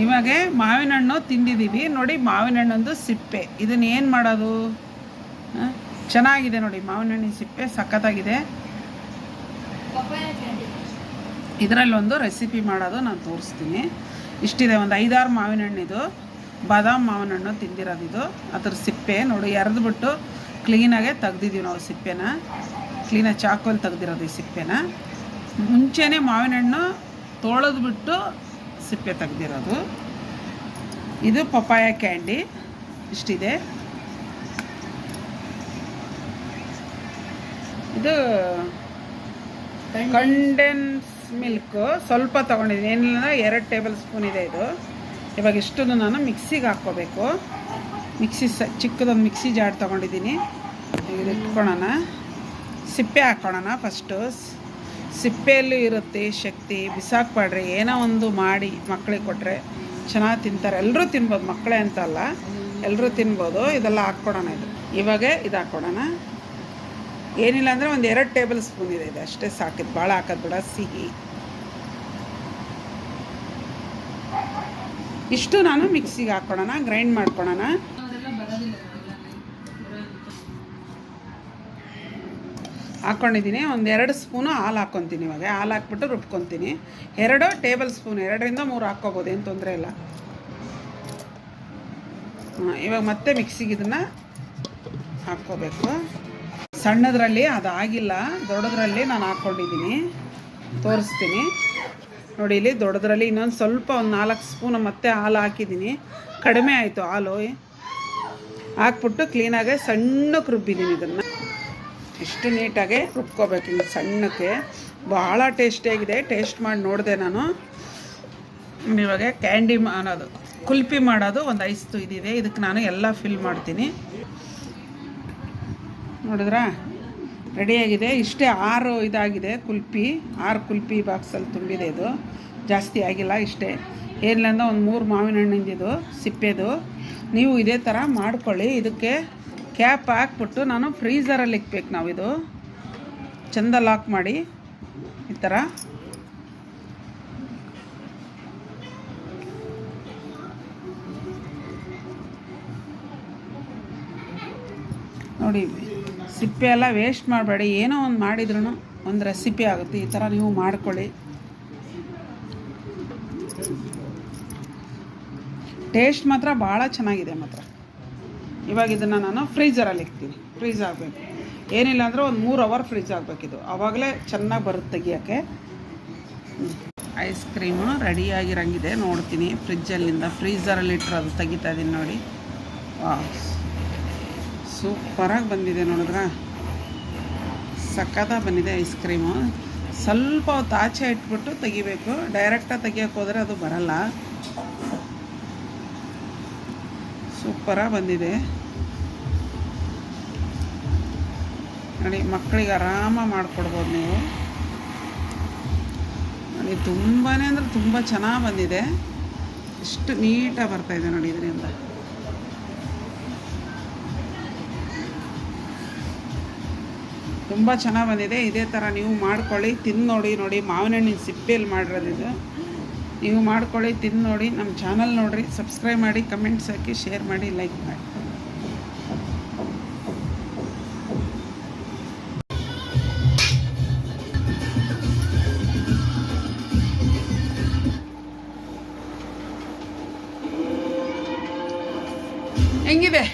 ಇವಾಗ ಮಾವಿನ ಹಣ್ಣು ತಿಂದಿದ್ದೀವಿ ನೋಡಿ. ಮಾವಿನ ಹಣ್ಣೊಂದು ಸಿಪ್ಪೆ, ಇದನ್ನ ಏನು ಮಾಡೋದು? ಚೆನ್ನಾಗಿದೆ ನೋಡಿ, ಮಾವಿನ ಹಣ್ಣಿನ ಸಿಪ್ಪೆ ಸಖತ್ತಾಗಿದೆ. ಇದರಲ್ಲೊಂದು ರೆಸಿಪಿ ಮಾಡೋದು ನಾನು ತೋರಿಸ್ತೀನಿ. ಇಷ್ಟಿದೆ, ಒಂದು 5-6 ಮಾವಿನ ಹಣ್ಣಿದು ಬಾದಾಮ್ ಮಾವಿನ ಹಣ್ಣು ತಿಂದಿರೋದು. ಇದು ಅದ್ರ ಸಿಪ್ಪೆ ನೋಡಿ, ಎರೆದ್ಬಿಟ್ಟು ಕ್ಲೀನಾಗೆ ತೆಗ್ದಿದ್ದೀವಿ ನಾವು. ಸಿಪ್ಪೆನ ಕ್ಲೀನಾಗಿ ಚಾಕುವಲ್ಲಿ ತೆಗ್ದಿರೋದು ಈ ಸಿಪ್ಪೆನ. ಮುಂಚೆನೇ ಮಾವಿನ ಹಣ್ಣು ತೊಳೆದ್ಬಿಟ್ಟು ಸಿಪ್ಪೆ ತೆಗ್ದಿರೋದು. ಇದು ಪಪಾಯ ಕ್ಯಾಂಡಿ ಇಷ್ಟಿದೆ. ಇದು ಕಂಡೆನ್ಸ್ ಮಿಲ್ಕ್ ಸ್ವಲ್ಪ ತೊಗೊಂಡಿದ್ದೀನಿ, ಏನಿಲ್ಲ 2 ಟೇಬಲ್ ಸ್ಪೂನ್ ಇದೆ ಇದು. ಇವಾಗ ಇಷ್ಟನ್ನು ನಾನು ಮಿಕ್ಸಿಗೆ ಹಾಕ್ಕೋಬೇಕು. ಚಿಕ್ಕದೊಂದು ಮಿಕ್ಸಿ ಜಾರ್ ತೊಗೊಂಡಿದ್ದೀನಿ. ಇದು ಇಟ್ಕೊಳ್ಳೋಣ. ಸಿಪ್ಪೆ ಹಾಕ್ಕೊಳ್ಳೋಣ ಫಸ್ಟು. ಸಿಪ್ಪೆಯಲ್ಲೂ ಇರುತ್ತೆ ಶಕ್ತಿ, ಬಿಸಾಕ್ಬೇಡ್ರಿ. ಏನೋ ಒಂದು ಮಾಡಿ ಮಕ್ಕಳಿಗೆ ಕೊಟ್ಟರೆ ಚೆನ್ನಾಗಿ ತಿಂತಾರೆ. ಎಲ್ಲರೂ ತಿನ್ಬೋದು, ಮಕ್ಕಳೇ ಅಂತಲ್ಲ, ಎಲ್ಲರೂ ತಿನ್ಬೋದು. ಇದೆಲ್ಲ ಹಾಕ್ಕೊಡೋಣ. ಇವಾಗ ಇದು ಹಾಕ್ಕೊಡೋಣ. ಏನಿಲ್ಲ ಅಂದರೆ ಒಂದು 2 ಟೇಬಲ್ ಸ್ಪೂನ್ ಇದೆ, ಇದು ಅಷ್ಟೇ ಸಾಕಿದ್ದು, ಭಾಳ ಹಾಕೋದು ಬೇಡ, ಸಿಹಿ. ಇಷ್ಟು ನಾನು ಮಿಕ್ಸಿಗೆ ಹಾಕ್ಕೊಳೋಣ, ಗ್ರೈಂಡ್ ಮಾಡ್ಕೊಳೋಣ. ಹಾಕ್ಕೊಂಡಿದ್ದೀನಿ. ಒಂದು 2 ಸ್ಪೂನು ಹಾಲು ಹಾಕ್ಕೊತೀನಿ. ಇವಾಗ ಹಾಲು ಹಾಕ್ಬಿಟ್ಟು ರುಬ್ಕೊತೀನಿ. 2 ಟೇಬಲ್ ಸ್ಪೂನ್, 2ರಿಂದ 3 ಹಾಕ್ಕೋಬೋದು, ಏನು ತೊಂದರೆ ಇಲ್ಲ. ಇವಾಗ ಮತ್ತೆ ಮಿಕ್ಸಿಗೆ ಇದನ್ನು ಹಾಕ್ಕೋಬೇಕು. ಸಣ್ಣದರಲ್ಲಿ ಅದಾಗಿಲ್ಲ, ದೊಡ್ಡದ್ರಲ್ಲಿ ನಾನು ಹಾಕ್ಕೊಂಡಿದ್ದೀನಿ, ತೋರಿಸ್ತೀನಿ ನೋಡಿ. ಇಲ್ಲಿ ದೊಡ್ಡದ್ರಲ್ಲಿ ಇನ್ನೊಂದು ಸ್ವಲ್ಪ, ಒಂದು 4 ಸ್ಪೂನ್ ಮತ್ತೆ ಹಾಲು ಹಾಕಿದ್ದೀನಿ. ಕಡಿಮೆ ಆಯಿತು ಹಾಲು. ಹಾಕ್ಬಿಟ್ಟು ಕ್ಲೀನಾಗೆ ಸಣ್ಣಕ್ಕೆ ರುಬ್ಬಿದ್ದೀನಿ. ಇದನ್ನು ಇಷ್ಟು ನೀಟಾಗೆ ರುಬ್ಕೋಬೇಕು ಹಿಂಗೆ ಸಣ್ಣಕ್ಕೆ. ಭಾಳ ಟೇಸ್ಟಿಯಾಗಿದೆ, ಟೇಸ್ಟ್ ಮಾಡಿ ನೋಡಿದೆ ನಾನು. ಇವಾಗ ಕ್ಯಾಂಡಿ ಅನ್ನೋದು, ಕುಲ್ಫಿ ಮಾಡೋದು ಒಂದು 5 ಇದಿದೆ. ಇದಕ್ಕೆ ನಾನು ಎಲ್ಲ ಫಿಲ್ ಮಾಡ್ತೀನಿ. ನೋಡಿದ್ರಾ, ರೆಡಿಯಾಗಿದೆ. ಇಷ್ಟೇ 6 ಇದಾಗಿದೆ ಕುಲ್ಫಿ. 6 ಕುಲ್ಫಿ ಬಾಕ್ಸಲ್ಲಿ ತುಂಬಿದೆ. ಇದು ಜಾಸ್ತಿ ಆಗಿಲ್ಲ, ಇಷ್ಟೇ. ಏನಿಲ್ಲ ಅಂದ್ರೆ ಒಂದು 3 ಮಾವಿನ ಹಣ್ಣಿಂದಿದು ಸಿಪ್ಪೆದು. ನೀವು ಇದೇ ಥರ ಮಾಡ್ಕೊಳ್ಳಿ. ಇದಕ್ಕೆ ಕ್ಯಾಪ್ ಹಾಕ್ಬಿಟ್ಟು ನಾನು ಫ್ರೀಝರಲ್ಲಿ ಇಕ್ಬೇಕು. ನಾವು ಇದು ಚೆಂದ ಲಾಕ್ ಮಾಡಿ ಈ ಥರ. ನೋಡಿ, ಸಿಪ್ಪೆ ಎಲ್ಲ ವೇಸ್ಟ್ ಮಾಡಬೇಡಿ. ಏನೋ ಒಂದು ಮಾಡಿದ್ರೂ ಒಂದು ರೆಸಿಪಿ ಆಗುತ್ತೆ. ಈ ಥರ ನೀವು ಮಾಡ್ಕೊಳ್ಳಿ, ಟೇಸ್ಟ್ ಮಾತ್ರ ಭಾಳ ಚೆನ್ನಾಗಿದೆ ಮಾತ್ರ. ಇವಾಗ ಇದನ್ನು ನಾನು ಫ್ರೀಝರಲ್ಲಿ ಇಕ್ತೀನಿ. ಫ್ರೀಝ್ ಆಗಬೇಕು, ಏನಿಲ್ಲ ಅಂದರೆ ಒಂದು 3 ಅವರ್ ಫ್ರೀಜ್ ಆಗಬೇಕಿದು, ಆವಾಗಲೇ ಚೆನ್ನಾಗಿ ಬರುತ್ತೆ ತೆಗಿಯೋಕ್ಕೆ. ಐಸ್ ಕ್ರೀಮು ರೆಡಿಯಾಗಿರಂಗಿದೆ ನೋಡ್ತೀನಿ. ಫ್ರಿಜ್ಜಲ್ಲಿಂದ ಫ್ರೀಝರಲ್ಲಿ ಇಟ್ಟರೆ ಅದು ತೆಗಿತಾ ಇದ್ದೀನಿ ನೋಡಿ. ಸೂಪರಾಗಿ ಬಂದಿದೆ, ನೋಡಿದ್ರಾ, ಸಖತ್ತಾಗಿ ಬಂದಿದೆ ಐಸ್ ಕ್ರೀಮು. ಸ್ವಲ್ಪ ಹೊತ್ತು ಆಚೆ ಇಟ್ಬಿಟ್ಟು ತೆಗಿಬೇಕು, ಡೈರೆಕ್ಟಾಗಿ ತೆಗಿಯೋಕ್ಕೆ ಹೋದರೆ ಅದು ಬರಲ್ಲ. ಸೂಪರಾಗಿ ಬಂದಿದೆ ನೋಡಿ. ಮಕ್ಕಳಿಗೆ ಆರಾಮಾಗಿ ಮಾಡಿಕೊಡ್ಬೋದು ನೀವು ನೋಡಿ. ತುಂಬಾ ಅಂದರೆ ತುಂಬ ಚೆನ್ನಾಗಿ ಬಂದಿದೆ. ಎಷ್ಟು ನೀಟಾಗಿ ಬರ್ತಾಯಿದೆ ನೋಡಿ. ಇದರಿಂದ ತುಂಬ ಚೆನ್ನಾಗಿ ಬಂದಿದೆ. ಇದೇ ಥರ ನೀವು ಮಾಡ್ಕೊಳ್ಳಿ, ತಿಂದು ನೋಡಿ. ಮಾವಿನ ಹಣ್ಣಿನ ಸಿಪ್ಪೆಯಲ್ಲಿ ಮಾಡಿರೋದಿದು. ನೀವು ಮಾಡ್ಕೊಳ್ಳಿ, ತಿಂದು ನೋಡಿ. ನಮ್ಮ ಚಾನಲ್ ನೋಡಿರಿ, ಸಬ್ಸ್ಕ್ರೈಬ್ ಮಾಡಿ, ಕಮೆಂಟ್ಸ್ ಹಾಕಿ, ಶೇರ್ ಮಾಡಿ, ಲೈಕ್ ಮಾಡಿ. ಹೆಂಗಿದೆ?